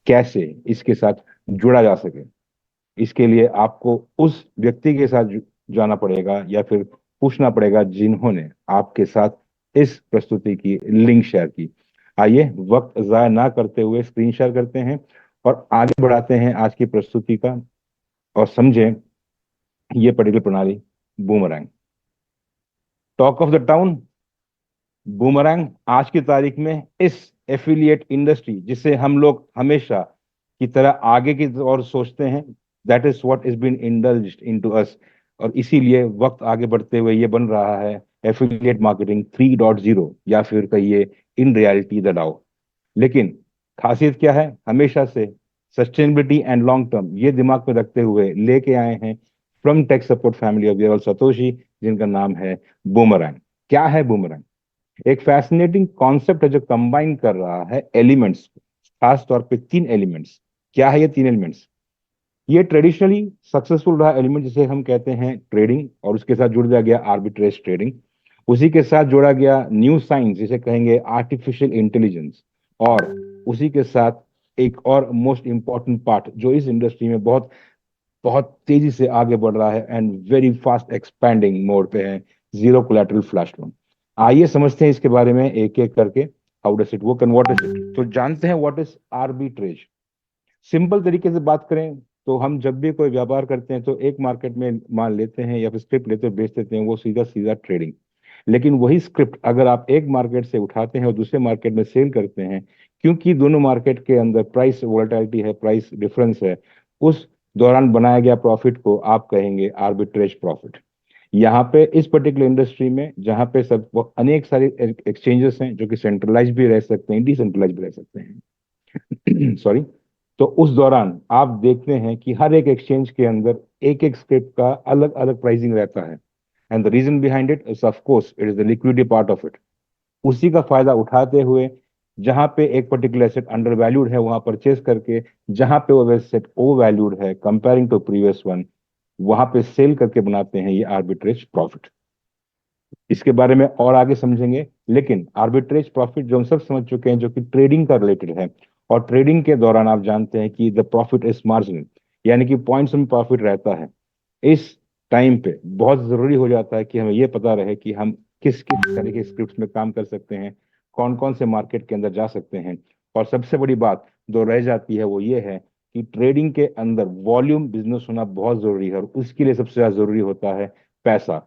कैसे इसके साथ जुड़ा जा सके। इसके लिए आपको उस व्यक्ति के साथ जाना पड़ेगा या फिर पूछना पड़ेगा जिन्होंने आपके साथ इस प्रस्तुति की लिंक शेयर की। आइए वक्त जाया ना करते हुए स्क्रीन शेयर करते हैं और आगे बढ़ाते हैं आज की प्रस्तुति का, और समझें ये पर्टिकुलर प्रणाली, boomerang. Talk of the town, boomerang आज की तारीख में इस एफिलिएट इंडस्ट्री जिसे हम लोग हमेशा की तरह आगे की ओर सोचते हैं, that is what is been indulged into us. और इसीलिए वक्त आगे बढ़ते हुए ये बन रहा है एफिलिएट मार्केटिंग 3.0, या फिर कहिए इन रियलिटी द डाउ। लेकिन खासियत क्या है, हमेशा से सस्टेनेबिलिटी एंड लॉन्ग टर्म ये दिमाग में रखते हुए लेके आए हैं from tech support family of Viral Satoshi, जिनका नाम है बूमरैंग। क्या है बूमरैंग? एक फैसिनेटिंग कॉन्सेप्ट है जो कंबाइन कर रहा है एलिमेंट्स, खास तौर पे 3 एलिमेंट्स। क्या है ये 3 एलिमेंट्स? ये ट्रेडिशनली सक्सेसफुल रहा एलिमेंट जिसे हम कहते हैं ट्रेडिंग, और उसके साथ जुड़ दिया गया आर्बिट्रेज ट्रेडिंग। उसी के साथ जोड़ा गया न्यू साइंस जिसे कहेंगे आर्टिफिशियल इंटेलिजेंस। और उसी के साथ एक और मोस्ट इंपॉर्टेंट पार्ट जो इस इंडस्ट्री में बहुत बहुत तेजी से आगे बढ़ रहा है and very fast expanding mode पे है, जीरो कोलैटरल फ्लैश लोन। आइए समझते हैं इसके बारे में एक एक करके। How does it work and what is it? तो जानते हैं व्हाट इज आर्बिट्रेज। सिंपल तरीके से बात करें तो हम जब भी कोई व्यापार करते हैं तो एक मार्केट में माल लेते हैं या फिर स्क्रिप्ट लेते हैं बेच देते हैं, वो सीधा सीधा ट्रेडिंग। लेकिन वही स्क्रिप्ट अगर आप एक मार्केट से उठाते हैं और दूसरे मार्केट में सेल करते हैं, क्योंकि दोनों मार्केट के अंदर प्राइस वोलेटिलिटी है, प्राइस डिफरेंस है, उस दौरान बनाया गया प्रॉफिट को आप कहेंगे आर्बिट्रेज प्रॉफिट। यहाँ पे इस पर्टिकुलर इंडस्ट्री में जहाँ पे सब वो अनेक सारे एक्सचेंजेस हैं जो कि सेंट्रलाइज भी रह सकते हैं, डिसेंट्रलाइज भी रह सकते हैं सॉरी। तो उस दौरान आप देखते हैं कि हर एक एक्सचेंज के अंदर एक एक स्क्रिप्ट का अलग अलग प्राइसिंग रहता है। And the reason behind it is of course it is the liquidity part of it. उसी का फायदा उठाते हुए जहां पे एक पर्टिकुलर एसेट अंडर वैल्यूड है वहां परचेज करके, जहां पे वो एसेट ओवर वैल्यूड है कंपेयरिंग टू प्रीवियस वन, वहां पे सेल करके बनाते हैं ये आर्बिट्रेज प्रॉफिट। इसके बारे में और आगे समझेंगे, लेकिन आर्बिट्रेज प्रॉफिट जो हम सब समझ चुके हैं जो कि ट्रेडिंग का रिलेटेड है। और ट्रेडिंग के दौरान आप जानते हैं कि द प्रॉफिट इज मार्जिनल, यानी कि पॉइंट्स में प्रॉफिट रहता है। इस टाइम पे बहुत जरूरी हो जाता है कि हमें ये पता रहे कि हम किस किस तरह के स्क्रिप्ट्स में काम कर सकते हैं, कौन कौन से मार्केट के अंदर जा सकते हैं। और सबसे बड़ी बात जो रह जाती है वो ये है कि ट्रेडिंग के अंदर वॉल्यूम बिजनेस होना बहुत जरूरी है, और उसके लिए सबसे ज्यादा जरूरी होता है पैसा।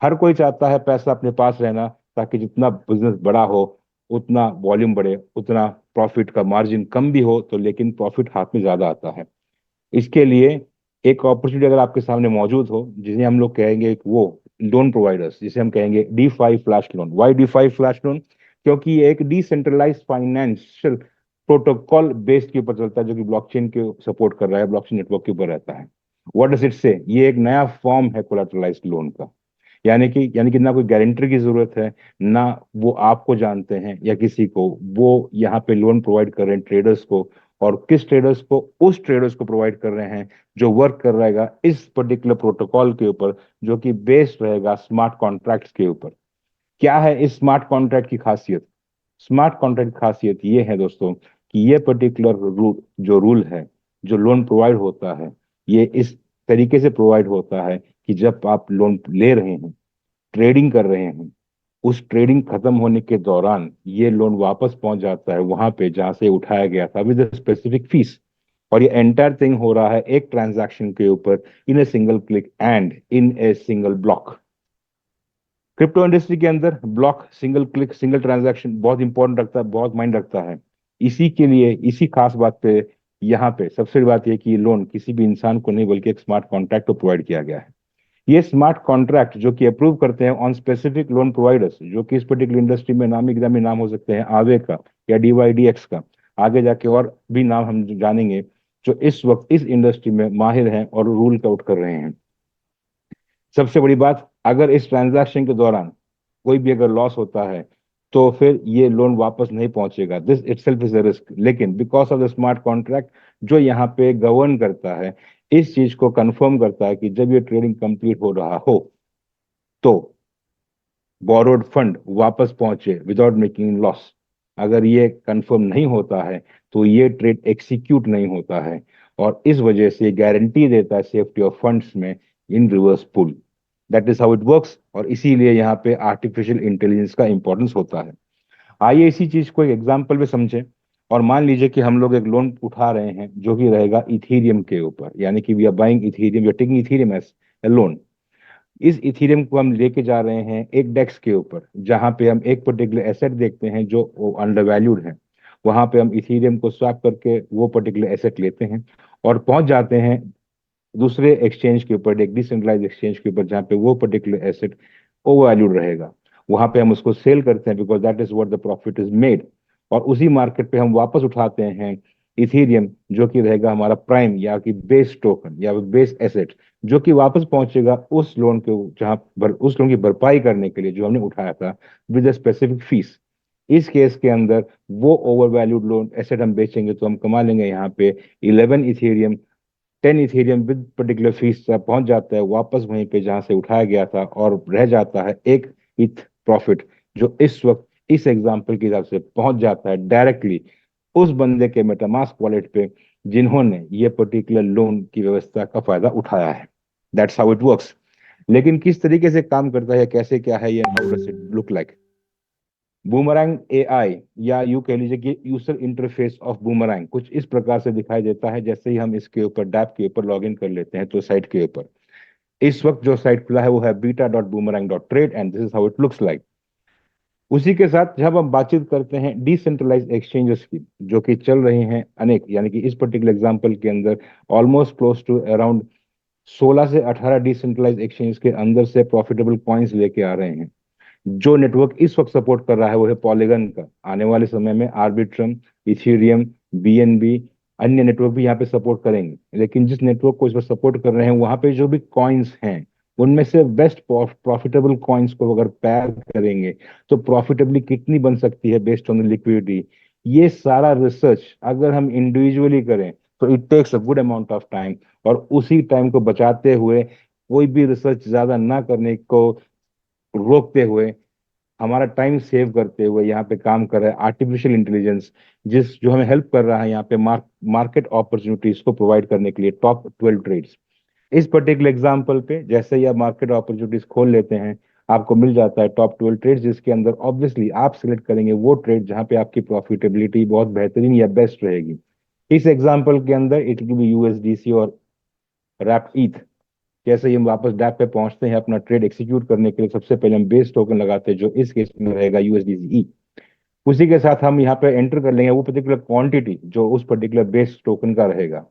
हर कोई चाहता है पैसा अपने पास रहना, ताकि जितना बिजनेस बड़ा हो उतना वॉल्यूम बढ़े, उतना प्रॉफिट का मार्जिन कम भी हो तो लेकिन प्रॉफिट हाथ में ज्यादा आता है। इसके लिए एक अपॉर्चुनिटी अगर आपके सामने मौजूद हो जिसे हम लोग कहेंगे वो लोन प्रोवाइडर्स, जिसे हम कहेंगे DeFi flash loan. Why DeFi flash loan? क्योंकि ये एक डिसेंट्रलाइज फाइनेंशियल प्रोटोकॉल बेस्ड के ऊपर चलता है जो कि ब्लॉकचेन के सपोर्ट कर रहा है, ब्लॉकचेन नेटवर्क के ऊपर रहता है। व्हाट डज इट से? ये एक नया फॉर्म है कोलैटरलाइज्ड लोन का। यानी कि ना कोई गारंटर की जरूरत है, ना वो आपको जानते हैं या किसी को, वो यहाँ पे लोन प्रोवाइड कर रहे हैं ट्रेडर्स को। और किस ट्रेडर्स को? उस ट्रेडर्स को प्रोवाइड कर रहे हैं जो वर्क कर रहेगा इस पर्टिकुलर प्रोटोकॉल के ऊपर, जो कि बेस्ड रहेगा स्मार्ट कॉन्ट्रैक्ट्स के ऊपर। क्या है इस स्मार्ट कॉन्ट्रैक्ट की खासियत? स्मार्ट कॉन्ट्रैक्ट की खासियत ये है दोस्तों कि ये पर्टिकुलर रूल है, जो लोन प्रोवाइड होता है, ये इस तरीके से प्रोवाइड होता है कि जब आप लोन ले रहे हैं, ट्रेडिंग कर रहे हैं, उस ट्रेडिंग खत्म होने के दौरान ये लोन वापस पहुंच जाता है वहां पे जहां से उठाया गया था विद स्पेसिफिक फीस। और ये एंटायर थिंग हो रहा है एक ट्रांजैक्शन के ऊपर, in a single click and in a single block. Crypto industry के अंदर block, single click, single transaction बहुत इंपॉर्टेंट रखता है, बहुत माइंड रखता है। इसी के लिए, इसी खास बात पे यहाँ पे सबसे बड़ी बात यह कि ये लोन किसी भी इंसान को नहीं बल्कि एक स्मार्ट कॉन्ट्रैक्ट को प्रोवाइड किया गया है। ये स्मार्ट कॉन्ट्रैक्ट जो कि अप्रूव करते हैं ऑन स्पेसिफिक लोन प्रोवाइडर्स, जो कि इस पर्टिकुलर इंडस्ट्री में नामी गिरामी नाम हो सकते हैं आवे का या डीवाईडीएक्स का, आगे जाके और भी नाम हम जानेंगे, जो इस वक्त इस इंडस्ट्री में माहिर हैं और रूल आउट कर रहे हैं। सबसे बड़ी बात, अगर इस ट्रांजैक्शन के दौरान कोई भी अगर लॉस होता है तो फिर ये लोन वापस नहीं पहुंचेगा, this itself is a risk. लेकिन because of the smart contract जो यहाँ पे गवर्न करता है, इस चीज को कंफर्म करता है कि जब ये ट्रेडिंग कंप्लीट हो रहा हो तो बोरोड फंड वापस पहुंचे विदाउट मेकिंग लॉस। अगर ये कंफर्म नहीं होता है तो ये ट्रेड एक्सिक्यूट नहीं होता है, और इस वजह से गारंटी देता है सेफ्टी ऑफ फंड्स में in reverse pool. That is how it works, और इसीलिए यहाँ पे आर्टिफिशियल इंटेलिजेंस का इंपॉर्टेंस होता है। आइए इसी चीज को एक एग्जाम्पल में समझें। और मान लीजिए कि हम लोग एक लोन उठा रहे हैं जो कि रहेगा इथीरियम के ऊपर, यानी कि we are buying Ethereum, we are taking Ethereum as a loan. इस इथीरियम को हम लेके जा रहे हैं एक डेस्क के ऊपर, जहां पे हम एक पर्टिकुलर एसेट देखते हैं जो अंडर वैल्यूड है। वहां पे हम इथीरियम को स्वैप करके वो पर्टिकुलर एसेट लेते हैं और पहुंच जाते हैं दूसरे एक्सचेंज के ऊपर, एक डिसेंट्रलाइज एक्सचेंज के ऊपर, जहाँ पे वो पर्टिकुलर एसेट ओवर वैल्यूड रहेगा। वहां पे हम उसको सेल करते हैं because that is what the profit is made. और उसी मार्केट पे हम वापस उठाते हैं इथीरियम, जो कि रहेगा हमारा प्राइम या कि बेस टोकन या बेस एसेट, जो कि वापस पहुंचेगा उस लोन के जहां उस लोन की भरपाई करने के लिए जो हमने उठाया था, विद स्पेसिफिक फीस। इस केस के अंदर वो ओवर वैल्यूड लोन एसेट हम बेचेंगे तो हम कमा लेंगे यहाँ पे 11 Ethereum. 10 Ethereum with particular fees पहुंच जाता है वापस वहीं पे जहां से उठाया गया था, और रह जाता है एक इथ प्रॉफिट, जो इस वक्त इस एग्जाम्पल के हिसाब से पहुंच जाता है डायरेक्टली उस बंदे के मेटामास्क वॉलेट पे जिन्होंने ये पर्टिकुलर लोन की व्यवस्था का फायदा उठाया है। That's how it works. लेकिन किस तरीके से काम करता है, कैसे क्या है ये, how does it look like? Boomerang AI, या यूं कह लीजिए कि यूजर इंटरफेस ऑफ बूमरैंग कुछ इस प्रकार से दिखाई देता है। जैसे ही हम इसके ऊपर डैप के ऊपर लॉग इन कर लेते हैं तो साइट के ऊपर इस वक्त जो साइट खुला है वो है beta.boomerang.trade, and this is how it looks like. उसी के साथ जब हम बातचीत करते हैं डिसेंट्रलाइज एक्सचेंजेस की, जो कि चल रही हैं अनेक, यानी कि इस पर्टिकुलर एग्जांपल के अंदर ऑलमोस्ट क्लोज टू अराउंड 16 से 18 डिसेंट्रलाइज एक्सचेंज के अंदर से प्रॉफिटेबल कॉइन्स लेके आ रहे हैं। जो नेटवर्क इस वक्त सपोर्ट कर रहा है वो है पॉलीगन का। आने वाले समय में आर्बिट्रम, इथेरियम, बीएनबी, अन्य नेटवर्क भी यहाँ पे सपोर्ट करेंगे। लेकिन जिस नेटवर्क को इस वक्त सपोर्ट कर रहे हैं वहां पे जो भी कॉइन्स हैं उनमें से बेस्ट प्रॉफिटेबल कॉइन्स को अगर पैर करेंगे तो प्रॉफिटेबली कितनी बन सकती है बेस्ड ऑन द लिक्विडिटी, ये सारा रिसर्च अगर हम इंडिविजुअली करें तो it takes a good amount of time. और उसी टाइम को बचाते हुए, कोई भी रिसर्च ज्यादा ना करने को रोकते हुए, हमारा टाइम सेव करते हुए यहाँ पे काम कर रहा है आर्टिफिशियल इंटेलिजेंस, जिस जो हमें हेल्प कर रहा है यहाँ पे मार्केट अपॉर्चुनिटीज को प्रोवाइड करने के लिए टॉप 12 ट्रेड्स। इस पर्टिकुलर एग्जांपल पे जैसे ही आप मार्केट अपॉर्चुनिटीज खोल लेते हैं, आपको मिल जाता है टॉप 12 ट्रेड्स, जिसके अंदर ऑब्वियसली आप सिलेक्ट करेंगे वो ट्रेड जहाँ पे आपकी प्रॉफिटेबिलिटी बहुत बेहतरीन या बेस्ट रहेगी। इस एग्जांपल के अंदर इट विल बी यूएसडीसी और रैप ईथ। जैसे ही हम वापस डैप पे पहुंचते हैं अपना ट्रेड एक्सिक्यूट करने के लिए, सबसे पहले हम बेस टोकन लगाते हैं जो इस केस में रहेगा यूएसडीसी। उसी के साथ हम यहाँ पे एंटर कर लेंगे वो पर्टिकुलर क्वांटिटी जो उस पर्टिकुलर बेस टोकन का रहेगा।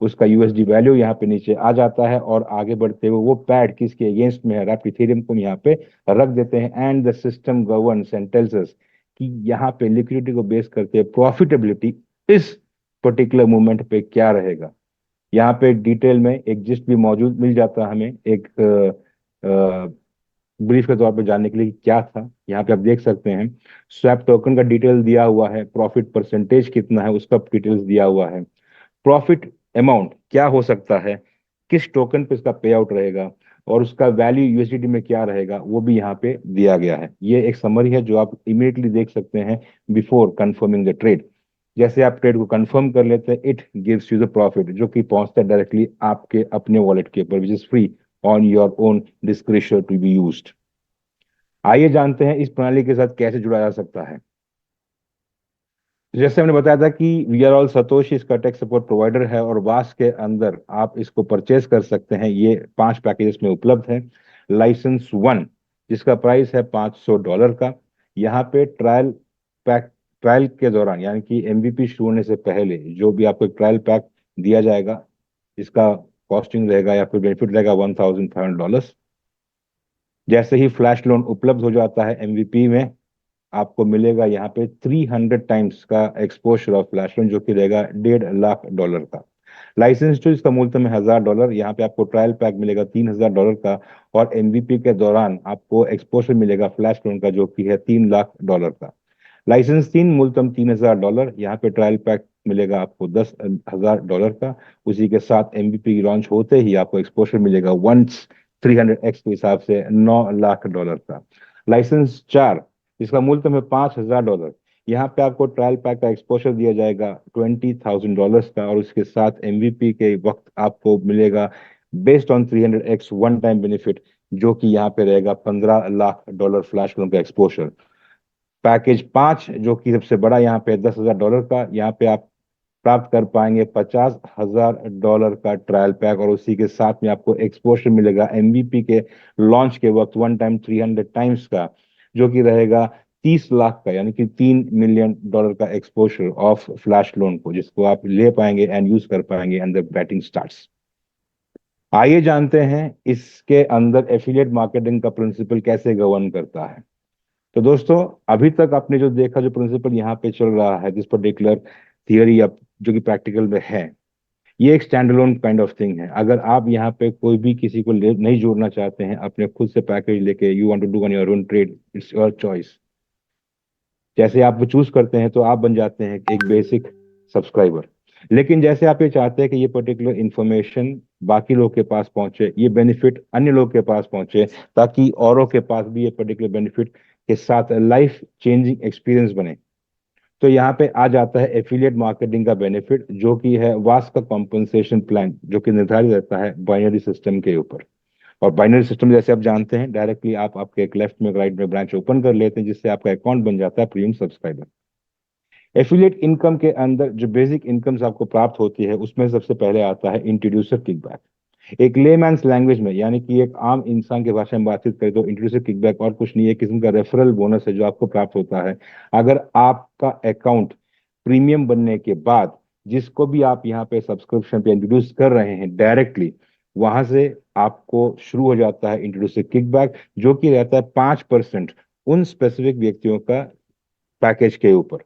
उसका यूएसडी वैल्यू यहाँ पे नीचे आ जाता है, और आगे बढ़ते हुए वो पैड किसके अगेंस्ट में है, रैप इथेरियम को हम यहाँ पे रख देते हैं। And the system governs and tells us कि यहाँ पे लिक्विडिटी को बेस करके प्रॉफिटेबिलिटी इस पर्टिकुलर मूवमेंट पे क्या रहेगा। यहाँ पे डिटेल में एक जिस्ट भी मौजूद मिल जाता है हमें, एक ब्रीफ के तौर पे जानने के लिए कि क्या था। यहाँ पे आप देख सकते हैं स्वैप टोकन का डिटेल दिया हुआ है, प्रॉफिट परसेंटेज कितना है उसका डिटेल्स दिया हुआ है, प्रॉफिट अमाउंट क्या हो सकता है, किस टोकन पे इसका पे आउट रहेगा, और उसका वैल्यू यूएसडीटी में क्या रहेगा वो भी यहाँ पे दिया गया है। ये एक समरी है जो आप इमीडिएटली देख सकते हैं बिफोर कंफर्मिंग द ट्रेड। जैसे आप ट्रेड को कंफर्म कर लेते हैं, it gives you the profit, जो कि पहुंचता है डायरेक्टली आपके अपने वॉलेट के ऊपर, which is free on your own discretion to be used. आइए जानते हैं इस प्रणाली के साथ कैसे जुड़ा जा सकता है। जैसे हमने बताया था कि वी आर ऑल सतोशी इसका टेक सपोर्ट प्रोवाइडर है, और वास के अंदर आप इसको परचेज कर सकते हैं। ये 5 पैकेजेस में उपलब्ध है। लाइसेंस 1 जिसका प्राइस है $500 का। यहाँ पे ट्रायल के दौरान, यानी कि एमवीपी शुरू होने से पहले जो भी आपको एक ट्रायल पैक दिया जाएगा, इसका कॉस्टिंग रहेगा या फिर बेनिफिट रहेगा $1,500। जैसे ही फ्लैश लोन उपलब्ध हो जाता है एमवीपी में, आपको मिलेगा यहाँ पे 300 टाइम्स का एक्सपोजर ऑफ फ्लैश लोन, जो कि रहेगा $1.5 लाख का। लाइसेंस जो इसका मूल्य में $1,000, यहाँ पे आपको ट्रायल पैक मिलेगा $3,000 का, और एमवीपी के दौरान आपको एक्सपोजर मिलेगा फ्लैश लोन का जो कि है $3 लाख का। लाइसेंस 3 मूलतम $3,000, यहाँ पे ट्रायल पैक मिलेगा आपको $10,000 का। उसी के साथ एमवीपी लॉन्च होते ही आपको एक्सपोजर मिलेगा 300x के हिसाब से $9 लाख का। लाइसेंस 4 इसका मूल्य है $5,000, यहाँ पे आपको ट्रायल पैक का एक्सपोजर दिया जाएगा $20,000 का, और उसके साथ एमवीपी के वक्त आपको मिलेगा based on 300x one time benefit, जो कि यहाँ पे रहेगा $15 लाख फ्लैश लोन का एक्सपोजर। पैकेज 5 जो कि सबसे बड़ा यहाँ पे $10,000 का, यहाँ पे आप प्राप्त कर पाएंगे $50,000 का ट्रायल पैक, और उसी के साथ में आपको एक्सपोजर मिलेगा एमवीपी के लॉन्च के वक्त वन टाइम 300 टाइम्स का, जो कि रहेगा 30 लाख का, यानी कि $3 मिलियन का एक्सपोजर ऑफ फ्लैश लोन को, जिसको आप ले पाएंगे एंड यूज कर पाएंगे एंड द बैटिंग स्टार्ट्स। आइए जानते हैं इसके अंदर एफिलिएट मार्केटिंग का प्रिंसिपल कैसे गवर्न करता है। तो दोस्तों, अभी तक आपने जो देखा, जो प्रिंसिपल यहाँ पे चल रहा है, दिस पर्टिकुलर थियरी जो कि प्रैक्टिकल में है, ये एक stand alone kind of thing है। अगर आप यहाँ पे कोई भी किसी को नहीं जोड़ना चाहते हैं अपने खुद से पैकेज लेके, you want to do on your own trade, it's your choice. जैसे आप वो चूज करते हैं तो आप बन जाते हैं एक बेसिक सब्सक्राइबर। लेकिन जैसे आप ये चाहते हैं कि ये पर्टिकुलर इंफॉर्मेशन बाकी लोग के पास पहुंचे, ये बेनिफिट अन्य लोग के पास पहुंचे, ताकि औरों के पास भी ये पर्टिकुलर बेनिफिट के साथ लाइफ चेंजिंग एक्सपीरियंस बने, तो यहाँ पे आ जाता है एफिलिएट मार्केटिंग का बेनिफिट, जो कि है वास्ट का कॉम्पनसेशन प्लान, जो कि निर्धारित रहता है बाइनरी सिस्टम के ऊपर। और बाइनरी सिस्टम जैसे आप जानते हैं, डायरेक्टली आप आपके एक लेफ्ट में राइट में ब्रांच ओपन कर लेते हैं, जिससे आपका अकाउंट बन जाता है प्रीमियम सब्सक्राइबर। एफिलिएट इनकम के अंदर जो बेसिक इनकम्स आपको प्राप्त होती है, उसमें सबसे पहले आता है इंट्रोड्यूसर किकबैक। एक लेमैन्स लैंग्वेज में, यानी कि एक आम इंसान की भाषा में बातचीत करें तो इंट्रोड्यूसर किकबैक और कुछ नहीं है, किस्म का रेफरल बोनस है जो आपको प्राप्त होता है अगर आपका अकाउंट प्रीमियम बनने के बाद जिसको भी आप यहाँ पे सब्सक्रिप्शन पे इंट्रोड्यूस कर रहे हैं डायरेक्टली, वहां से आपको शुरू हो जाता है इंट्रोड्यूसर किकबैक, जो कि रहता है 5% उन स्पेसिफिक व्यक्तियों का पैकेज के ऊपर।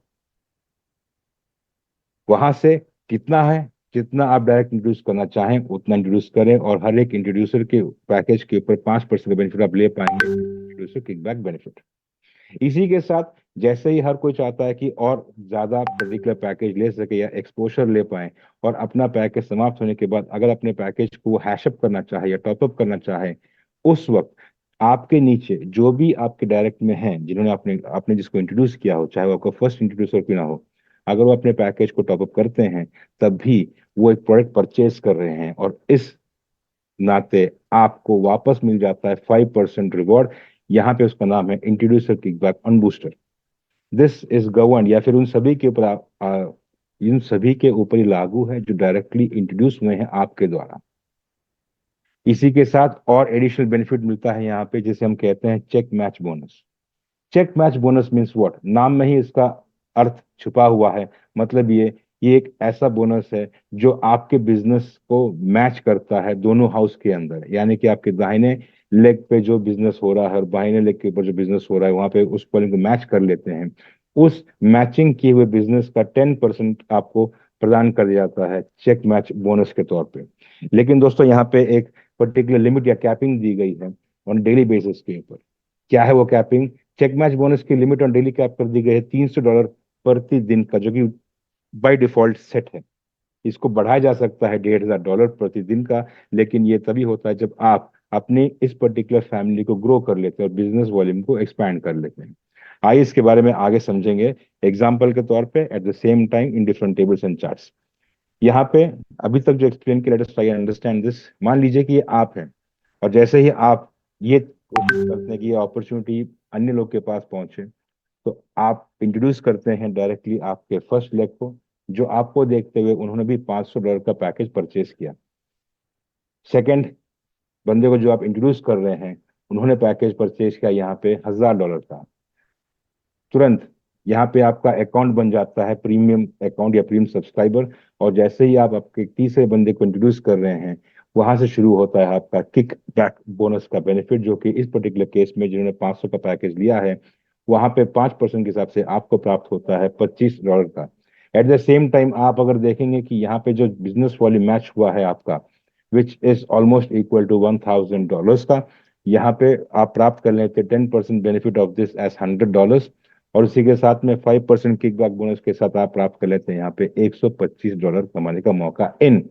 वहां से कितना है, जितना आप डायरेक्ट इंट्रोड्यूस करना चाहें उतना इंट्रोड्यूस करें, और हर एक इंट्रोड्यूसर के पैकेज के ऊपर 5% का बेनिफिट आप ले पाएंगे, इंट्रोड्यूसर किकबैक बेनिफिट। इसी के साथ जैसे ही हर कोई चाहता है कि और ज्यादा पर्टिकुलर पैकेज ले सके या एक्सपोजर ले पाए, और अपना पैकेज समाप्त होने के बाद अगर अपने पैकेज को हैशअप करना चाहे या टॉपअप करना चाहे, उस वक्त आपके नीचे जो भी आपके डायरेक्ट में हैं, जिन्होंने आपने आपने जिसको इंट्रोड्यूस किया हो, चाहे वो आपका फर्स्ट इंट्रोड्यूसर क्यों ना हो, अगर वो अपने पैकेज को टॉपअप करते हैं, तब भी वो एक प्रोडक्ट परचेज कर रहे हैं, और इस नाते आपको वापस मिल जाता है 5% रिवॉर्ड। यहाँ पे उसका नाम है introducer kickback on booster. This is govern, या फिर उन सभी के ऊपर इन सभी के ऊपर ही लागू है जो डायरेक्टली इंट्रोड्यूस हुए हैं आपके द्वारा। इसी के साथ और एडिशनल बेनिफिट मिलता है यहाँ पे, जिसे हम कहते हैं check match bonus. Check match bonus means what, नाम में ही इसका अर्थ छुपा हुआ है। मतलब ये एक ऐसा बोनस है जो आपके बिजनेस को मैच करता है दोनों हाउस के अंदर, यानी कि आपके दाहिने लेग पे जो बिजनेस हो रहा है और बाहिने लेग के ऊपर जो बिजनेस हो रहा है, वहां पे उस पॉइंट को मैच कर लेते हैं। उस मैचिंग किए हुए बिजनेस का 10% आपको प्रदान कर दिया जाता है चेक मैच बोनस के तौर पे। लेकिन दोस्तों, यहाँ पे एक पर्टिकुलर लिमिट या कैपिंग दी गई है ऑन डेली बेसिस के ऊपर। क्या है वो कैपिंग? चेक मैच बोनस की लिमिट ऑन डेली कैप कर दी गई है $300 प्रतिदिन का, जो कि बाय डिफॉल्ट सेट है। इसको बढ़ाया जा सकता है $1,500 प्रतिदिन का, लेकिन ये तभी होता है जब आप अपने इस पर्टिकुलर फैमिली को ग्रो कर लेते हैं और बिजनेस वॉल्यूम को एक्सपैंड कर लेते हैं। आइए इसके बारे में आगे समझेंगे एग्जाम्पल के तौर पे, eight the same time in different tables and charts. यहाँ पे अभी तक जो एक्सप्लेन किया, let us try understand this. मान लीजिए कि ये आप हैं, और जैसे ही आप ये कोशिश करते हैं कि ये अपॉर्चुनिटी अन्य लोग के पास पहुंचे, तो आप इंट्रोड्यूस करते हैं डायरेक्टली आपके फर्स्ट लेग को, जो आपको देखते हुए उन्होंने भी $500 का पैकेज परचेज किया। सेकंड बंदे को जो आप इंट्रोड्यूस कर रहे हैं, उन्होंने पैकेज परचेज किया यहाँ पे $1,000 का। तुरंत यहाँ पे आपका अकाउंट बन जाता है प्रीमियम अकाउंट या प्रीमियम सब्सक्राइबर। और जैसे ही आप आपके तीसरे बंदे को इंट्रोड्यूस कर रहे हैं, वहां से शुरू होता है आपका किक बैक बोनस का बेनिफिट, जो कि इस पर्टिकुलर केस में जिन्होंने 500 का पैकेज लिया है, वहां पे 5% के हिसाब से आपको प्राप्त होता है $25 का। एट द सेम टाइम आप अगर देखेंगे कि यहाँ पे जो बिजनेस वॉल्यूम मैच हुआ है आपका, which is almost equal to $1,000 का, यहाँ पे आप प्राप्त कर लेते 10% बेनिफिट ऑफ दिस एज $100, और उसी के साथ में 5% किकबैक बोनस के साथ आप प्राप्त कर लेते हैं यहाँ पे $125 कमाने का मौका इन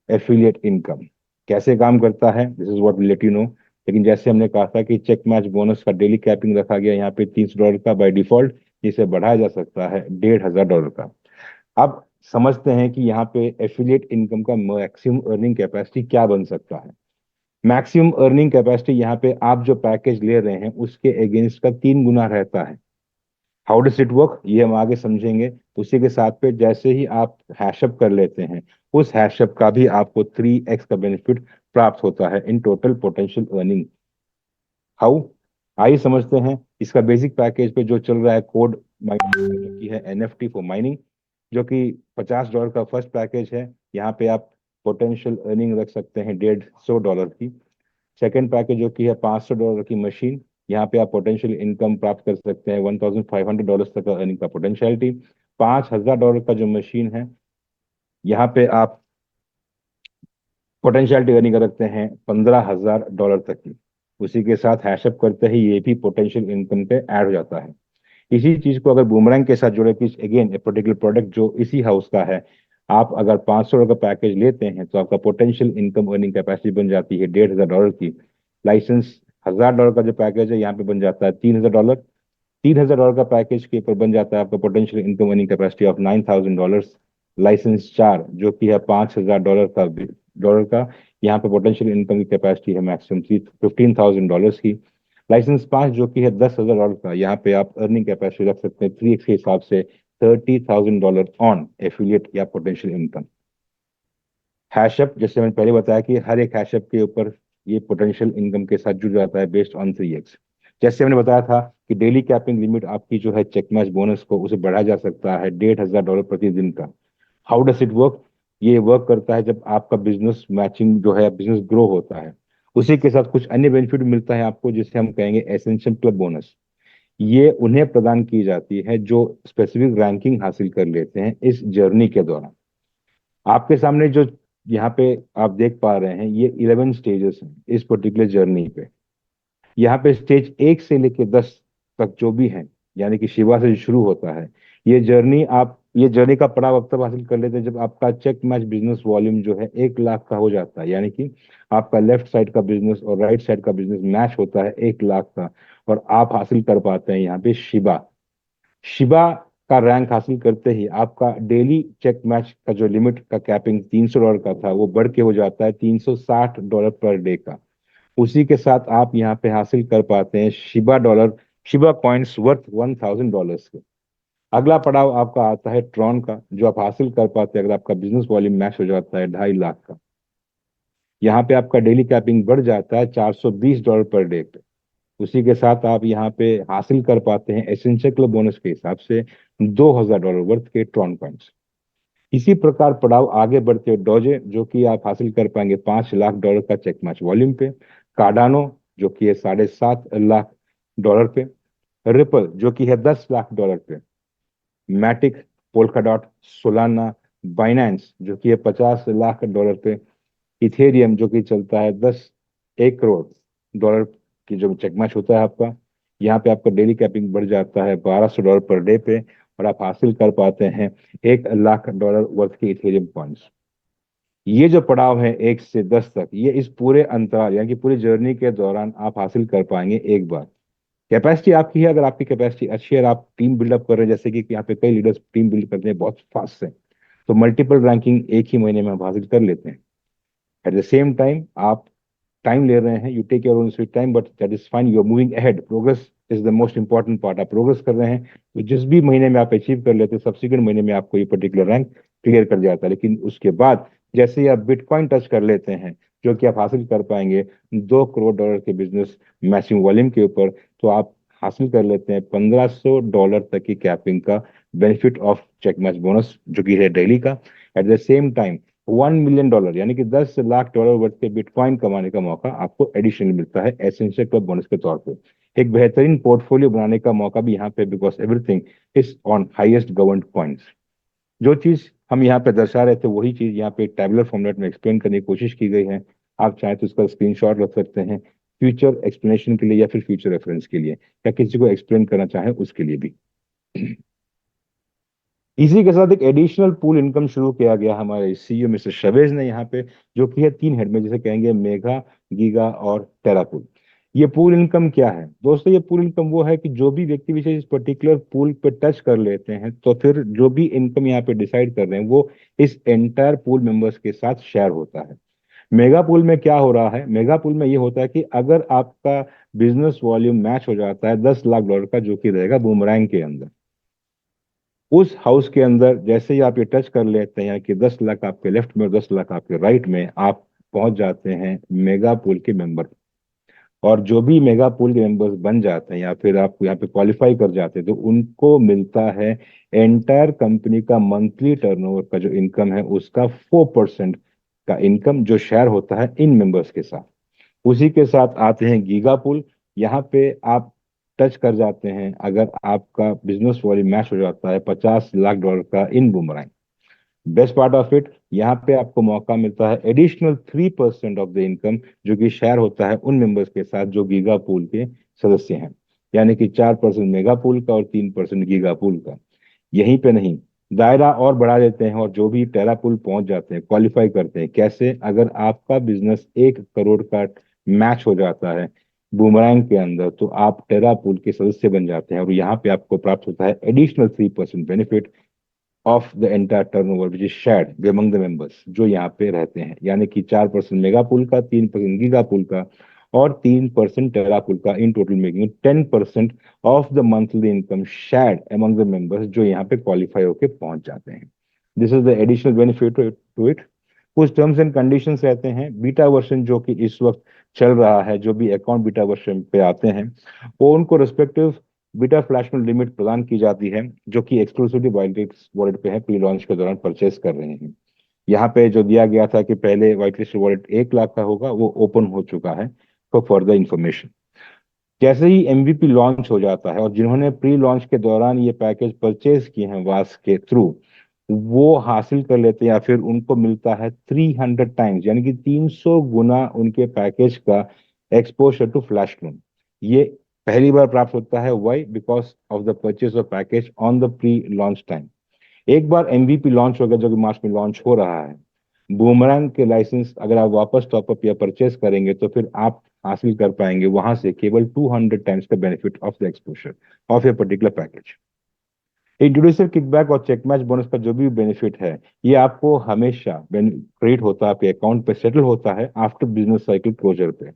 एफिलिएट इनकम। कैसे काम करता है, this is what will let you know. लेकिन जैसे हमने कहा था कि चेक मैच बोनस का डेली कैपिंग रखा गया यहाँ पे $300 का बाय डिफॉल्ट, जिसे बढ़ाया जा सकता है $1,500 का। अब समझते हैं कि यहाँ पे एफिलिएट इनकम का मैक्सिमम अर्निंग कैपेसिटी क्या बन सकता है। मैक्सिमम अर्निंग कैपेसिटी यहाँ पे आप जो पैकेज ले रहे हैं उसके अगेंस्ट का 3 गुना रहता है। हाउ डज इट वर्क ये हम आगे समझेंगे। उसी के साथ पे जैसे ही आप हैशअप कर लेते हैं उस हैशअप का भी आपको 3x का बेनिफिट प्राप्त होता है in total potential earning. How, आइए समझते हैं। इसका बेसिक पैकेज पे जो चल रहा है कोड माइनिंग जो कि है NFT फॉर माइनिंग, जो कि $50 का फर्स्ट पैकेज है। यहाँ पे आप पोटेंशियल अर्निंग रख सकते हैं $150 की। सेकेंड पैकेज जो कि है $500 की मशीन, यहाँ पे आप पोटेंशियल इनकम प्राप्त कर सकते हैं $1,500 तक का अर्निंग का पोटेंशियलिटी। $5,000 का जो मशीन है यहाँ पे आप पोटेंशियलिटी अर्निंग कर सकते हैं $15,000 तक की। उसी के साथ हैशअप करते ही ये भी पोटेंशियल इनकम पे ऐड हो जाता है। इसी चीज को अगर बूमरैंग के साथ जोड़े कि अगेन ए पर्टिकुलर प्रोडक्ट जो इसी हाउस का है, आप अगर $500 का पैकेज लेते हैं तो आपका पोटेंशियल इनकम अर्निंग कैपेसिटी बन जाती है $1,500 की। लाइसेंस $1,000 का जो पैकेज है यहाँ पे बन जाता है $3,000। $3,000 का पैकेज के ऊपर बन जाता है आपका potential income earning capacity of $9,000। License 4 जो कि है $5,000 का यहाँ पे पोटेंशियल इनकम की कैपेसिटी है मैक्सिमम $15,000 की। लाइसेंस 5 जो कि है $10,000 का, यहाँ पे आप अर्निंग कैपेसिटी रख सकते हैं 3x के हिसाब से $30,000 ऑन एफिलिएट या पोटेंशियल इनकम। हैशअप जैसे मैंने पहले बताया कि हर एक हैशअप के ऊपर ये पोटेंशियल इनकम के साथ जुड़ जाता है बेस्ड ऑन 3x। जैसे मैंने बताया था कि डेली कैपिंग लिमिट आपकी जो है चेक मैच बोनस को उसे बढ़ाया जा सकता है $1,500 प्रतिदिन का। हाउ डस इट वर्क, ये वर्क करता है जब आपका बिजनेस मैचिंग जो है बिजनेस ग्रो होता है। उसी के साथ कुछ अन्य बेनिफिट मिलता है आपको जिसे हम कहेंगे एसेंशियल क्लब बोनस। ये उन्हें प्रदान की जाती है जो स्पेसिफिक रैंकिंग हासिल कर लेते हैं इस जर्नी के दौरान। आपके सामने जो यहाँ पे आप देख पा रहे हैं ये 11 स्टेजेस हैं इस पर्टिकुलर जर्नी पे। यहाँ पे स्टेज 1 से लेके 10 तक जो भी है, यानी कि शिवा से जो शुरू होता है, ये जर्नी का पड़ाव अब तब हासिल कर लेते हैं जब आपका चेक मैच बिजनेस वॉल्यूम जो है 1 लाख का हो जाता है। यानी कि आपका लेफ्ट साइड का बिजनेस और राइट साइड का बिजनेस मैच होता है 1 लाख का, और आप हासिल कर पाते हैं यहाँ पे शिबा। शिबा का रैंक हासिल करते ही आपका डेली चेक मैच का जो लिमिट का कैपिंग $300 का था वो बढ़ के हो जाता है $360 पर डे का। उसी के साथ आप यहाँ पे हासिल कर पाते हैं शिबा कॉइन्स वर्थ $1,000 के। अगला पड़ाव आपका आता है ट्रॉन का, जो आप हासिल कर पाते हैं अगर आपका बिजनेस वॉल्यूम मैच हो जाता है 2.5 लाख का। यहाँ पे आपका डेली कैपिंग बढ़ जाता है $420 पर डे पे। उसी के साथ आप यहाँ पे हासिल कर पाते हैं एसेंशियल क्लब बोनस के हिसाब से $2,000 वर्थ के ट्रॉन पॉइंट्स। इसी प्रकार पड़ाव आगे बढ़ते हुए डोजे जो कि आप हासिल कर पाएंगे $5 लाख का चेक मैच वॉल्यूम पे। कार्डानो जो कि है $7.5 लाख पे। रिपल जो कि है $10 लाख पे। मैटिक, पोल्काडॉट, सोलाना, बाइनेंस जो कि है $50 लाख पे। इथेरियम जो कि चलता है 1 करोड़ डॉलर की जो चेक मैच होता है आपका। यहाँ पे आपका डेली कैपिंग बढ़ जाता है $1,200 पर डे पे, और आप हासिल कर पाते हैं $1 लाख वर्थ के इथेरियम पॉइंट्स। ये जो पड़ाव है 1 से 10 तक, ये इस पूरे अंतराल यानी कि पूरी जर्नी के दौरान आप हासिल कर पाएंगे एक बार। कैपेसिटी आपकी है, अगर आपकी कैपेसिटी अच्छी है और आप टीम बिल्डअप कर रहे हैं, जैसे कि यहाँ पे कई लीडर्स टीम बिल्ड करते हैं बहुत फास्ट से, तो मल्टीपल रैंकिंग एक ही महीने में आप हासिल कर लेते हैं। एट द सेम टाइम आप टाइम ले रहे हैं, you take your own sweet time, but that is fine, you are moving ahead. Progress is the most important part. आप प्रोग्रेस कर रहे हैं तो जिस भी महीने में आप अचीव कर लेते हैं सब्सिक्वेंट महीने में आपको ये पर्टिकुलर रैंक क्लियर कर जाता है। लेकिन उसके बाद जैसे ही आप बिटकॉइन टच कर लेते हैं, जो कि आप हासिल कर पाएंगे $2 करोड़ के बिजनेस मैक्सिमम वॉल्यूम के ऊपर, तो आप हासिल कर लेते हैं $1,500 तक की कैपिंग का benefit of check match bonus जो कि है डेली का। At the same time $1 million यानी कि $10 लाख वर्थ के बिटकॉइन कमाने का मौका आपको एडिशनल मिलता है एसेंशियल क्लब बोनस के तौर पे। एक बेहतरीन पोर्टफोलियो बनाने का मौका भी यहाँ पे, because everything is on highest governed points. जो चीज हम यहाँ पे दर्शा रहे थे वही चीज यहाँ पे टैबुलर फॉर्मेट में एक्सप्लेन करने की कोशिश की गई है। आप चाहे तो इसका स्क्रीनशॉट रख सकते हैं फ्यूचर एक्सप्लेनेशन के लिए या फिर फ्यूचर रेफरेंस के लिए, या किसी को एक्सप्लेन करना चाहे उसके लिए भी। इसी के साथ एक एडिशनल पूल इनकम शुरू किया गया हमारे CEO मिस्टर शवेज ने यहाँ पे, जो कि है 3 हेड में, जिसे कहेंगे मेगा, गीगा और टेरापूल। ये पूल इनकम क्या है दोस्तों? ये पूल इनकम वो है कि जो भी व्यक्ति विशेष इस पर्टिकुलर पूल पे टच कर लेते हैं तो फिर जो भी इनकम यहाँ पे डिसाइड कर रहे हैं वो इस एंटायर पूल मेंबर्स के साथ शेयर होता है। मेगा पूल में क्या हो रहा है? मेगा पूल में ये होता है कि अगर आपका बिजनेस वॉल्यूम मैच हो जाता है $10 लाख का, जो कि रहेगा बूमरैंग के अंदर, उस हाउस के अंदर जैसे ही आप ये टच कर लेते हैं कि 10 लाख आपके लेफ्ट में और 10 लाख आपके राइट में, आप पहुंच जाते हैं मेगा पूल के मेंबर। और जो भी मेगा पूल के मेंबर्स बन जाते हैं या फिर आप यहाँ पे क्वालिफाई कर जाते हैं तो उनको मिलता है एंटायर कंपनी का मंथली टर्नओवर का जो इनकम है उसका 4% का इनकम, जो शेयर होता है इन मेंबर्स के साथ। उसी के साथ आते हैं गीगा पुल। यहाँ पे आप टच कर जाते हैं अगर आपका बिजनेस वॉल्यूम मैच हो जाता है $50 लाख का in boomerang. Best part of it, यहाँ पे आपको मौका मिलता है एडिशनल 3% ऑफ द इनकम, जो कि शेयर होता है उन मेंबर्स के साथ जो गीगा पूल के सदस्य हैं। यानी कि 4% मेगा पूल का और 3% गीगा पूल का। यहीं पे नहीं, दायरा और बढ़ा देते हैं और जो भी टेरा पुल पहुंच जाते हैं, क्वालिफाई करते हैं। कैसे? अगर आपका बिजनेस 1 करोड़ का मैच हो जाता है बूमरैंग के अंदर तो आप टेरा पुल के सदस्य बन जाते हैं और यहाँ पे आपको प्राप्त होता है additional 3% benefit of the entire turnover which is shared among the members जो यहाँ पे रहते हैं। यानी कि 4% मेगा पुल का, 3% गीगा पुल का और 3% टेरा पुल का, in total making 10% of the monthly income shared among the members जो यहाँ पे क्वालिफाई होके पहुंच जाते हैं। This is the additional benefit to it. कुछ टर्म्स एंड कंडीशंस रहते हैं। बीटा वर्जन जो कि इस वक्त चल रहा है, जो भी अकाउंट बीटा वर्जन पे आते हैं वो उनको रिस्पेक्टिव बीटा फ्लैश में लिमिट प्रदान की जाती है, जो कि एक्सक्लूसिवली वाइटलिस्ट वॉलेट पे है, प्री लॉन्च के दौरान परचेस कर रहे हैं। यहाँ पे जो दिया गया था कि पहले वाइटलिस्ट वॉलेट 1 लाख का होगा, वो ओपन हो चुका है फॉर फर्दर इंफॉर्मेशन। जैसे ही एमवीपी लॉन्च हो जाता है और जिन्होंने प्री लॉन्च के दौरान ये पैकेज परचेज किए हैं वास के थ्रू, वो हासिल कर लेते हैं या फिर उनको मिलता है 300 टाइम्स, यानी कि 300 गुना उनके पैकेज का एक्सपोजर टू फ्लैश लोन। ये पहली बार प्राप्त होता है। Why? Because of the purchase of package on the pre launch time. एक बार एमवीपी लॉन्च हो गया, जो कि मार्च में लॉन्च हो रहा है, बूमरैंग के लाइसेंस अगर आप वापस टॉपअप या परचेस करेंगे तो फिर आप हासिल कर पाएंगे वहां से केवल 200 टाइम्स का benefit of the exposure of a particular package. Introducer kickback और चेक मैच बोनस का जो भी बेनिफिट है, ये आपको हमेशा क्रेडिट होता है, आपके अकाउंट पे सेटल होता है आफ्टर बिजनेस साइकिल क्लोजर पे।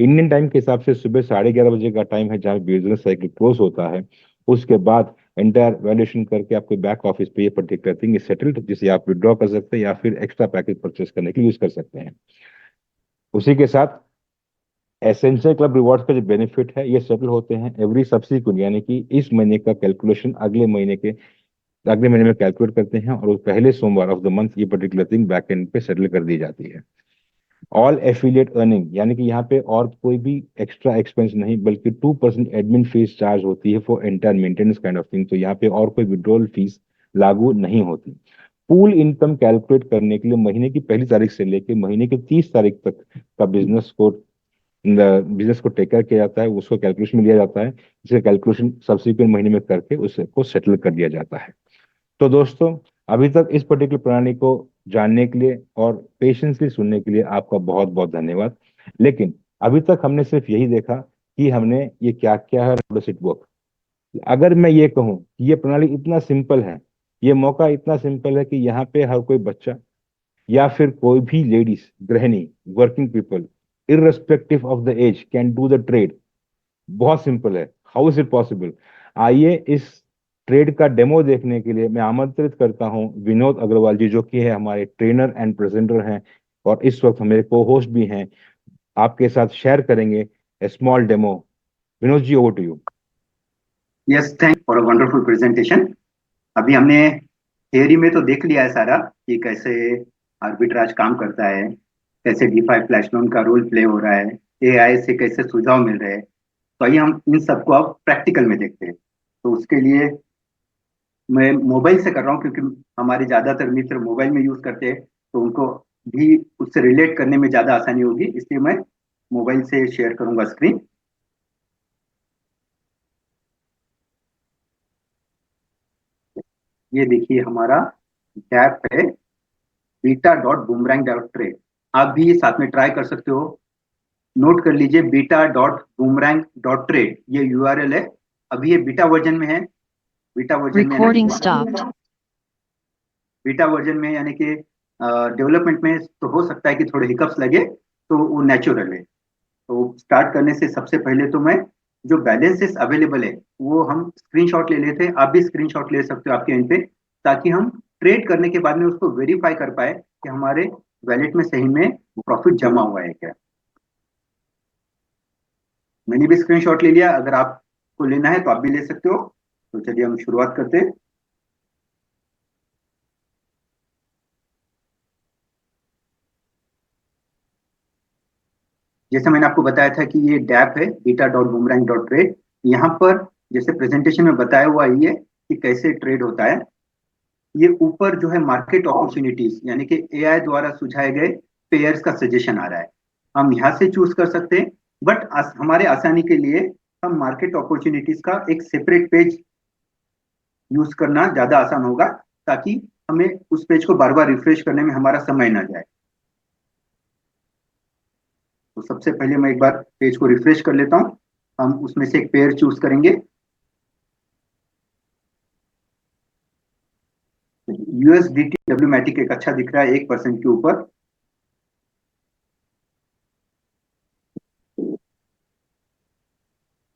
इंडियन टाइम के हिसाब से सुबह 11:30 बजे का टाइम है जहाँ बिजनेस साइकिल क्लोज होता है। उसके बाद एंटायर वैल्यूएशन करके आपके बैक ऑफिस पे ये पर्टिकुलर थिंग इज सेटल्ड, जिसे आप विड्रॉ कर सकते हैं या फिर एक्स्ट्रा पैकेज परचेस करने के लिए यूज कर सकते हैं। उसी के साथ एसेंशियल क्लब रिवॉर्ड्स का जो बेनिफिट है ये सेटल होते हैं एवरी सब्सिक्वेंट, यानी कि इस महीने का कैलकुलेशन अगले महीने में कैलकुलेट करते हैं और उस पहले सोमवार ऑफ द मंथ ये पर्टिकुलर थिंग बैक एंड पे सेटल कर दी जाती है। ऑल एफिलिएट अर्निंग, यानी कि यहाँ पे और कोई भी एक्स्ट्रा एक्सपेंस नहीं, बल्कि 2% एडमिन फीस चार्ज होती है for entire maintenance kind of thing. तो यहाँ पे और कोई विड्रॉल फीस लागू नहीं होती। पूल इनकम कैलकुलेट करने के लिए महीने की पहली तारीख से लेकर महीने की 30 तारीख तक का बिजनेस को टेक केयर किया जाता है, उसको कैलकुलेशन में लिया जाता है, जिसका कैलकुलेशन सब्सिक्वेंट महीने में करके उसको सेटल कर दिया जाता है। तो दोस्तों, अभी तक इस पर्टिकुलर प्रणाली को जानने के लिए और पेशेंसली सुनने के लिए आपका बहुत बहुत धन्यवाद। लेकिन अभी तक हमने सिर्फ यही देखा कि हमने ये क्या क्या है, हाउ डज इट वर्क। अगर मैं ये कहूँ कि ये प्रणाली इतना सिंपल है, ये मौका इतना सिंपल है कि यहाँ पे हर कोई बच्चा या फिर कोई भी लेडीज, गृहिणी, working people, irrespective of the age can do the trade. बहुत सिंपल है। How is it possible? आइए इस ट्रेड का डेमो देखने के लिए मैं आमंत्रित करता हूं विनोद अग्रवाल जी, जो कि है हमारे ट्रेनर एंड प्रेजेंटर हैं और इस वक्त हमारे को होस्ट भी हैं। आपके साथ शेयर करेंगे a small demo. Vinod ji, over to you. Yes, thank for a wonderful presentation. अभी हमने थियरी में तो देख लिया है सारा कि कैसे आर्बिट्राज काम करता है, कैसे डीफाई फ्लैश लोन का रोल प्ले हो रहा है, एआई से कैसे सुझाव मिल रहे हैं। तो आइए हम इन सबको अब प्रैक्टिकल में देखते हैं। तो उसके लिए मैं मोबाइल से कर रहा हूँ, क्योंकि हमारे ज्यादातर मित्र मोबाइल में यूज करते हैं, तो उनको भी उससे रिलेट करने में ज्यादा आसानी होगी, इसलिए मैं मोबाइल से शेयर करूंगा स्क्रीन। ये देखिए हमारा ऐप है beta dot boomerang dot trade. आप भी साथ में ट्राई कर सकते हो नोट कर लीजिए, beta.boomerang.trade ये यूआरएल है। अभी ये बीटा वर्जन में है, बीटा वर्जन में Recording ना, stopped. बीटा वर्जन में यानी कि डेवलपमेंट में तो हो सकता है कि थोड़े हिकअप्स लगे, तो वो नेचुरल है। तो स्टार्ट करने से सबसे पहले तो मैं जो बैलेंसेस अवेलेबल है वो हम स्क्रीनशॉट ले लेते हैं। आप भी स्क्रीनशॉट ले सकते हो आपके एंड पे, ताकि हम ट्रेड करने के बाद में उसको वेरीफाई कर पाए कि हमारे वैलेट में सही में प्रॉफिट जमा हुआ है क्या। मैंने भी स्क्रीनशॉट ले लिया, अगर आपको लेना है तो आप भी ले सकते हो। तो चलिए हम शुरुआत करते हैं। जैसे मैंने आपको बताया था कि ये डैप है beta.boomerang.trade। यहाँ पर जैसे प्रेजेंटेशन में बताया हुआ ही है कि कैसे ट्रेड होता है। ये ऊपर जो है मार्केट अपॉर्चुनिटीज यानी कि एआई द्वारा सुझाए गए पेयर्स का सजेशन आ रहा है, हम यहाँ से चूज कर सकते हैं। बट हमारे आसानी के लिए हम मार्केट अपॉर्चुनिटीज का एक सेपरेट पेज यूज करना ज्यादा आसान होगा, ताकि हमें उस पेज को बार बार रिफ्रेश करने में हमारा समय ना जाए। तो सबसे पहले मैं एक बार पेज को रिफ्रेश कर लेता हूँ। हम उसमें से एक पेयर चूज करेंगे। यूएसडीटी डब्ल्यूमैटिक एक अच्छा दिख रहा है 1% के ऊपर।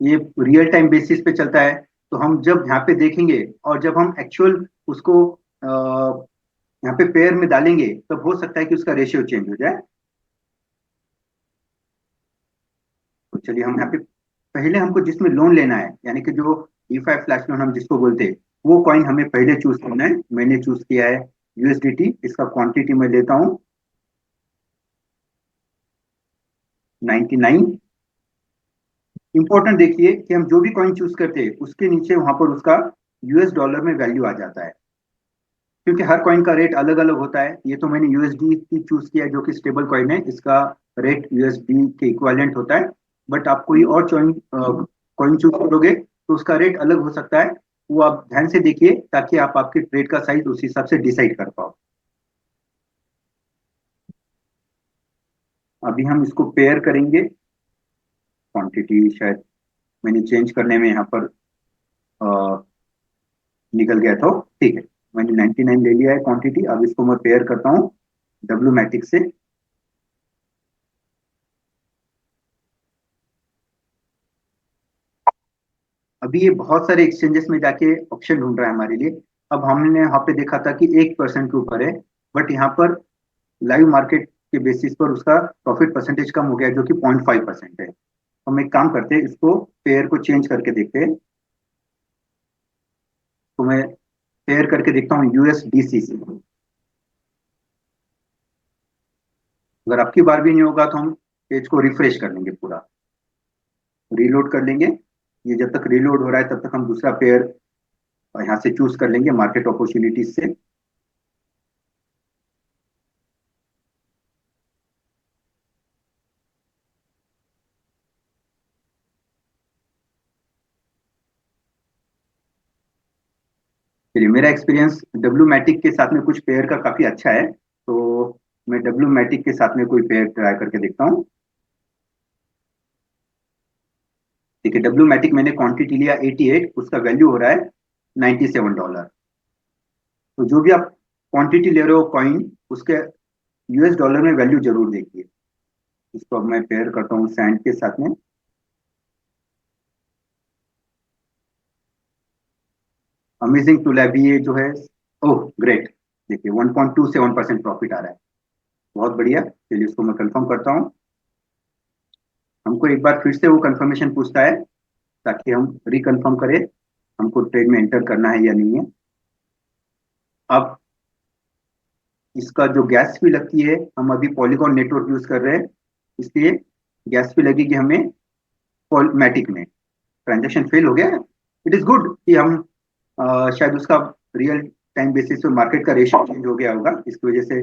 ये रियल टाइम बेसिस पे चलता है, तो हम जब यहाँ पे देखेंगे और जब हम एक्चुअल उसको यहाँ पे पेयर में डालेंगे, तब हो सकता है कि उसका रेशियो चेंज हो जाए। तो चलिए हम यहाँ पे पहले हमको जिसमें लोन लेना है यानी कि जो D5 फ्लैश लोन हम जिसको बोलते हैं, वो कॉइन हमें पहले चूज करना है। मैंने चूज किया है यूएसडीटी। इसका क्वांटिटी मैं लेता हूँ 99। इंपॉर्टेंट देखिए कि हम जो भी कॉइन चूज करते हैं उसके नीचे वहां पर उसका यूएस डॉलर में वैल्यू आ जाता है, क्योंकि हर कॉइन का रेट अलग अलग होता है। ये तो मैंने यूएसडी की चूज किया है जो कि स्टेबल कॉइन है, इसका रेट यूएसडी के इक्विवेलेंट होता है। बट आप कोई और कॉइन चूज करोगे तो उसका रेट अलग हो सकता है। वो आप ध्यान से देखिए ताकि आप आपके ट्रेड का साइज उस हिसाब से डिसाइड कर पाओ। अभी हम इसको पेयर करेंगे। क्वांटिटी शायद मैंने चेंज करने में यहाँ पर अ, निकल गया था। ठीक है, मैंने 99 ले लिया है क्वांटिटी। अब इसको मैं पेयर करता हूँ डब्ल्यू मैटिक से। अभी ये बहुत सारे एक्सचेंजेस में जाके ऑप्शन ढूंढ रहा है हमारे लिए। अब हमने यहाँ पे देखा था कि 1% के ऊपर है, बट यहाँ पर लाइव मार्केट के बेसिस पर उसका प्रॉफिट परसेंटेज कम हो गया जो कि 0.5% है। हम एक काम करते हैं, इसको पेयर को चेंज करके देखते हैं। तो मैं पेयर करके देखता हूँ यूएसडीसी से। अगर आपकी बार भी नहीं होगा तो हम पेज को रिफ्रेश कर लेंगे, पूरा रीलोड कर लेंगे। ये जब तक रीलोड हो रहा है तब तक हम दूसरा पेयर यहाँ से चूज कर लेंगे मार्केट अपॉर्चुनिटीज से। चलिए, मेरा एक्सपीरियंस डब्ल्यू मैटिक के साथ में कुछ पेयर का काफी अच्छा है, तो मैं डब्ल्यू मैटिक के साथ में कोई पेयर ट्राई करके देखता हूँ। देखिए, डब्ल्यू मैटिक मैंने क्वांटिटी लिया 88, उसका वैल्यू हो रहा है $97। तो जो भी आप क्वांटिटी ले रहे हो कॉइन, उसके यूएस डॉलर में वैल्यू जरूर देखिए। इसको अब मैं पेयर करता हूँ सैंड के साथ में। अमेजिंग टूल है अभी ये जो है। ओह ग्रेट, देखिए 1.27% प्रॉफिट आ रहा है, बहुत बढ़िया। चलिए इसको मैं कंफर्म करता हूँ। हमको एक बार फिर से वो कंफर्मेशन पूछता है ताकि हम रिकन्फर्म करें हमको ट्रेड में एंटर करना है या नहीं है। अब इसका जो गैस फी लगती है, हम अभी पॉलीगॉन नेटवर्क यूज कर रहे हैं, इसलिए गैस फी लगेगी हमें मैटिक में। ट्रांजेक्शन फेल हो गया। इट इज गुड कि हम शायद उसका रियल टाइम बेसिस पे मार्केट का रेशियो चेंज हो गया होगा, इसकी वजह से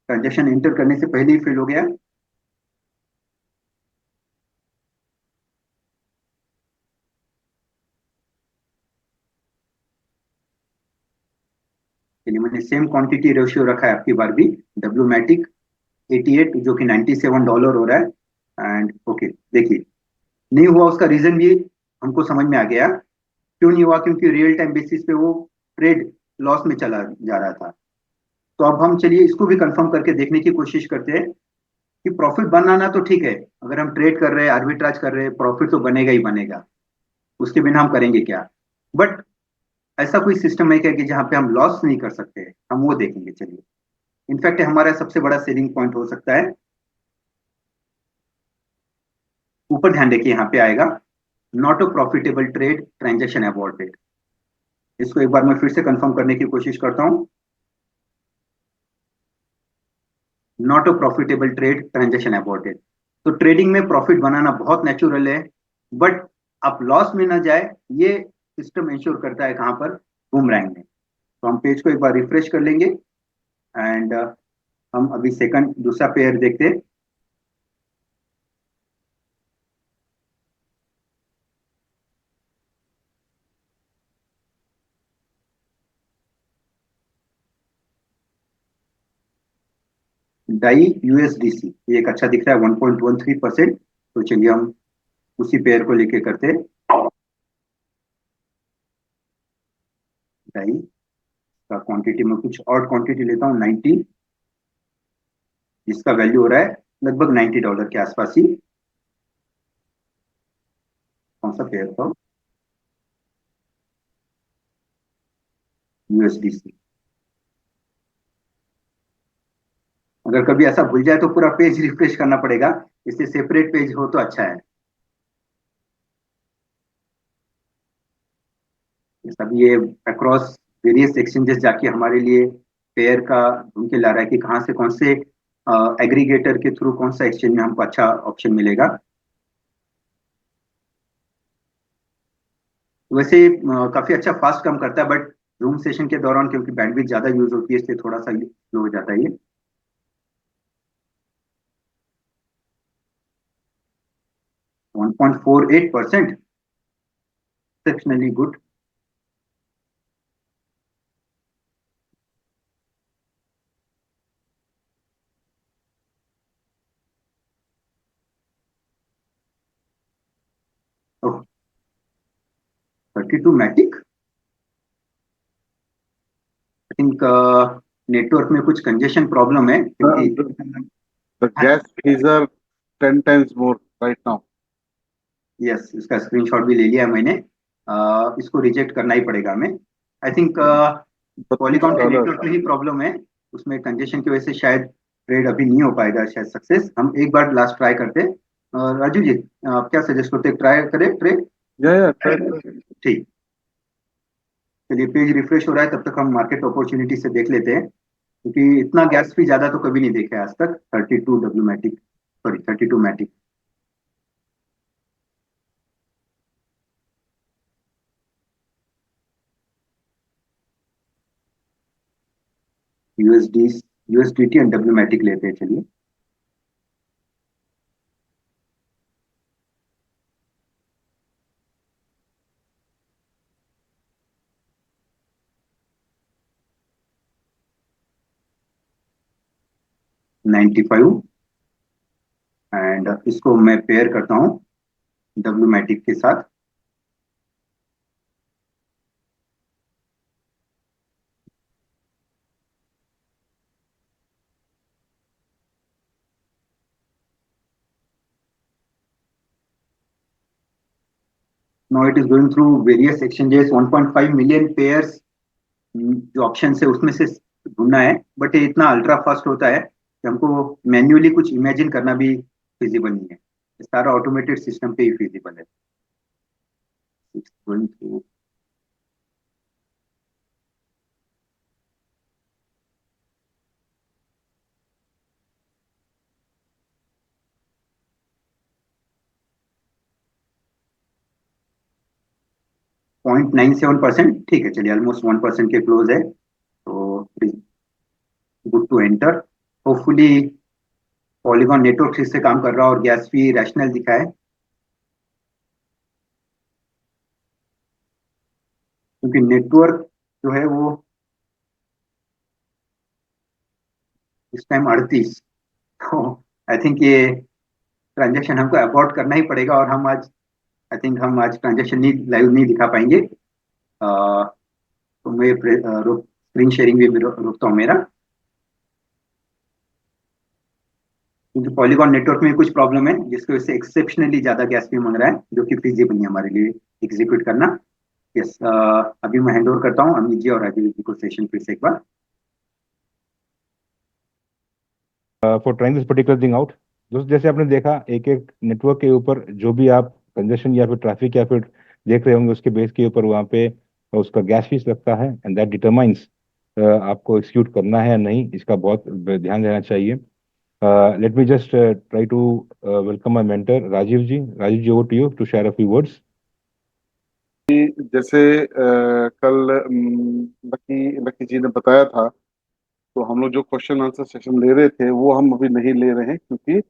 ट्रांजेक्शन एंटर करने से पहले ही फेल हो गया। चलिए, मैंने सेम क्वांटिटी रेशियो रखा है आपकी बार भी, डब्ल्यू मैटिक 88 जो कि $97 हो रहा है। एंड ओके, देखिए नहीं हुआ, उसका रीजन भी हमको समझ में आ गया। क्यों नहीं हुआ? क्योंकि रियल टाइम बेसिस पे वो ट्रेड लॉस में चला जा रहा था। तो अब हम चलिए इसको भी कंफर्म करके देखने की कोशिश करते हैं कि प्रॉफिट बनाना तो ठीक है, अगर हम ट्रेड कर रहे हैं, आर्बिट्राज कर रहे हैं, प्रॉफिट तो बनेगा ही बनेगा, उसके बिना हम करेंगे क्या? बट ऐसा कोई सिस्टम है क्या कि जहाँ पे हम लॉस नहीं कर सकते? हम वो देखेंगे चलिए। इनफैक्ट हमारा सबसे बड़ा सेलिंग पॉइंट हो सकता है, ऊपर ध्यान देखिए यहाँ पे आएगा, not a profitable trade, transaction aborted. इसको एक बार मैं फिर से कंफर्म करने की कोशिश करता हूँ। Not a profitable trade, transaction aborted. तो ट्रेडिंग में प्रॉफिट बनाना बहुत नेचुरल है, बट आप लॉस में ना जाए, ये सिस्टम इंश्योर करता है कहाँ पर? बूमरैंग में। तो हम पेज को एक बार रिफ्रेश कर लेंगे एंड हम अभी सेकंड दूसरा पेयर देखते हैं। डाई यूएसडीसी, ये एक अच्छा दिख रहा है 1.13%। तो चलिए हम उसी पेयर को लेके करते हैं। डाई का क्वांटिटी में कुछ और क्वांटिटी लेता हूँ 90, जिसका वैल्यू हो रहा है लगभग $90 के आसपास ही। कौन सा पेयर था? यूएसडीसी। अगर कभी ऐसा भूल जाए तो पूरा पेज रिफ्रेश करना पड़ेगा, इससे सेपरेट पेज हो तो अच्छा है। सब ये अक्रॉस वेरियस एक्सचेंजेस जाके हमारे लिए पेयर का ढूंढ के ला रहा है कि कहाँ से कौन से एग्रीगेटर के थ्रू कौन सा एक्सचेंज में हमको अच्छा ऑप्शन मिलेगा। वैसे काफी अच्छा फास्ट काम करता है, बट जूम सेशन के दौरान क्योंकि बैंडविड्थ ज्यादा यूज होती है, इसलिए थोड़ा सा स्लो हो जाता है ये। 1.48%, exceptionally good. 32 Matic. I think network में कुछ कंजेशन प्रॉब्लम है क्योंकि The, the gas fees are 10 times more right now. Yes, इसका स्क्रीनशॉट भी ले लिया है मैंने। इसको रिजेक्ट करना ही पड़ेगा हमें। आई थिंक पॉलीकॉन के $32. नेटवर्क में ही प्रॉब्लम है, उसमें कंजेशन की वजह से शायद ट्रेड अभी नहीं हो पाएगा शायद सक्सेस। हम एक बार लास्ट ट्राई करते हैं। राजू जी, आप क्या सजेस्ट करते हैं, ट्राई करें ट्रेड? Yeah, yeah. ठीक, चलिए पेज रिफ्रेश हो रहा है, तब तक हम मार्केट अपॉर्चुनिटी से देख लेते हैं, क्योंकि इतना गैस फी ज्यादा तो कभी नहीं देखा है आज तक। 32 Matic, sorry 32 Matic. USD, USDT and W Matic लेते हैं चलिए। $95, एंड इसको मैं पेयर करता हूँ डब्ल्यू मैटिक के साथ। Now it is going through various exchanges, 1.5 million pairs जो ऑप्शन है उसमें से ढूंढना है, बट ये इतना अल्ट्रा फास्ट होता है कि हमको मैन्युअली कुछ इमेजिन करना भी फिजिबल नहीं है, ये सारा ऑटोमेटेड सिस्टम पे ही फिजिबल है। गोइंग थ्रू 0.97%, ठीक है चलिए, ऑलमोस्ट 1% के क्लोज है, तो good to enter. Hopefully Polygon network ठीक से काम कर रहा है और गैस फी रैशनल दिखा है, क्योंकि नेटवर्क जो है वो इस टाइम 38, तो आई थिंक ये ट्रांजेक्शन हमको अबॉर्ट करना ही पड़ेगा, और हम आज आई थिंक हम आज ट्रांजेक्शन नहीं लाइव नहीं दिखा पाएंगे। तो मैं स्क्रीन शेयरिंग भी रोकता हूँ मेरा, क्योंकि पॉलीगॉन नेटवर्क में कुछ प्रॉब्लम है जिसकी वजह से एक्सेप्शनली ज्यादा गैस फी मांग रहा है, जो कि फिजिबल नहीं है हमारे लिए एग्जीक्यूट करना। यस, अभी मैं हैंड ओवर करता हूँ अमित जी और राजीव जी को सेशन फिर से एक बार। For trying this particular thing out, दोस्त जैसे आपने देखा एक एक नेटवर्क के ऊपर जो भी आप कंजेशन या फिर ट्रैफिक या फिर देख रहे होंगे उसके बेस के ऊपर वहाँ पे उसका गैस फीस लगता है, एंड दैट डिटरमाइंस आपको एक्सिक्यूट करना है या नहीं, इसका बहुत ध्यान देना चाहिए। Let me just try to welcome my mentor Rajiv ji. Rajiv ji, over to you to share a few words. जैसे कल लकी लकी जी ने बताया था, तो हम लोग जो क्वेश्चन आंसर सेशन ले रहे थे वो हम अभी नहीं ले रहे हैं, क्योंकि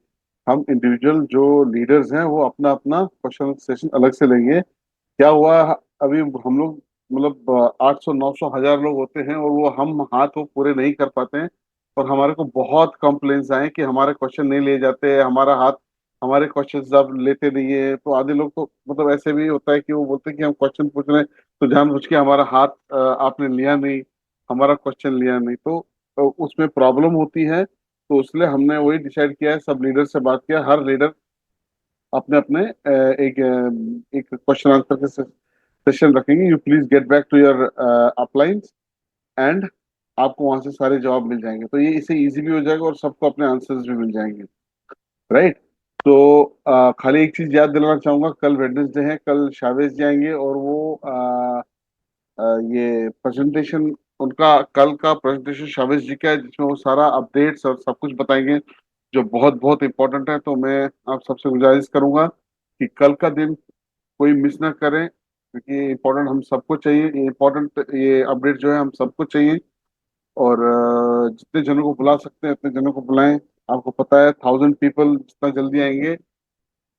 हम इंडिविजुअल जो लीडर्स हैं वो अपना अपना क्वेश्चन सेशन अलग से लेंगे। क्या हुआ, अभी हम लोग मतलब 800 900 1000 लोग होते हैं और वो हम हाथ वो पूरे नहीं कर पाते हैं। और हमारे को बहुत कंप्लेंट्स आए कि हमारे क्वेश्चन नहीं लिए जाते, हमारा हाथ, हमारे क्वेश्चन आप लेते नहीं है। तो आधे लोग तो मतलब ऐसे भी होता है कि वो बोलते हैं कि हम क्वेश्चन पूछ रहे हैं तो जानबूझ के हमारा हाथ आपने लिया नहीं, हमारा क्वेश्चन लिया नहीं, तो उसमें प्रॉब्लम होती है। तो इसलिए हमने वही डिसाइड किया है, सब लीडर से बात किया, हर लीडर अपने अपने एक क्वेश्चन आंसर के सेशन रखेंगे। You please get back to your uplines, and आपको वहां से सारे जवाब मिल जाएंगे, तो ये इससे इजी भी हो जाएगा और सबको अपने आंसर्स भी मिल जाएंगे। राइट। तो खाली एक चीज याद दिलाना चाहूंगा, कल वेडनेसडे है, कल शावेज जाएंगे और वो ये प्रेजेंटेशन, उनका कल का प्रेजेंटेशन शावेज जी का है, जिसमें वो सारा अपडेट्स और सब कुछ बताएंगे जो बहुत बहुत इंपॉर्टेंट है। तो मैं आप सबसे गुजारिश करूंगा कि कल का दिन कोई मिस ना करें, क्योंकि ये इम्पोर्टेंट हम सबको चाहिए, ये इम्पोर्टेंट ये अपडेट जो है हम सबको चाहिए। और जितने जनों को बुला सकते हैं उतने जनों को बुलाएं। आपको पता है 1000 पीपल जितना जल्दी आएंगे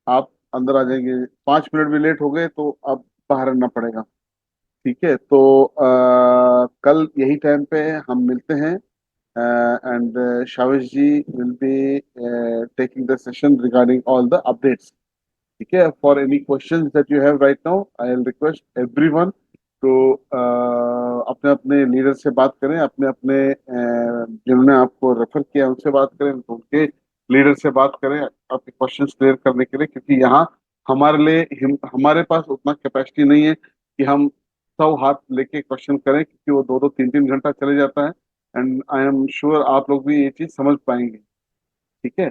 आप अंदर आ जाएंगे, 5 मिनट भी लेट हो गए तो आप बाहर रहना पड़ेगा। ठीक है, तो कल यही टाइम पे हम मिलते हैं, and Shavesh ji will be taking the session regarding all the updates. ठीक है, for any questions that you have right now, I will request everyone to अपने अपने लीडर से बात करें, अपने अपने जिन्होंने आपको रेफर किया उनसे बात करें, उनके लीडर से बात करें आपके क्वेश्चंस क्लियर करने के लिए, क्योंकि यहाँ हमारे लिए हमारे पास उतना कैपेसिटी नहीं है कि हम 100 हाथ लेके क्वेश्चन करें, क्योंकि वो 2 2 3 3 घंटा चले जाता है। एंड आई एम श्योर आप लोग भी ये चीज समझ पाएंगे। ठीक है।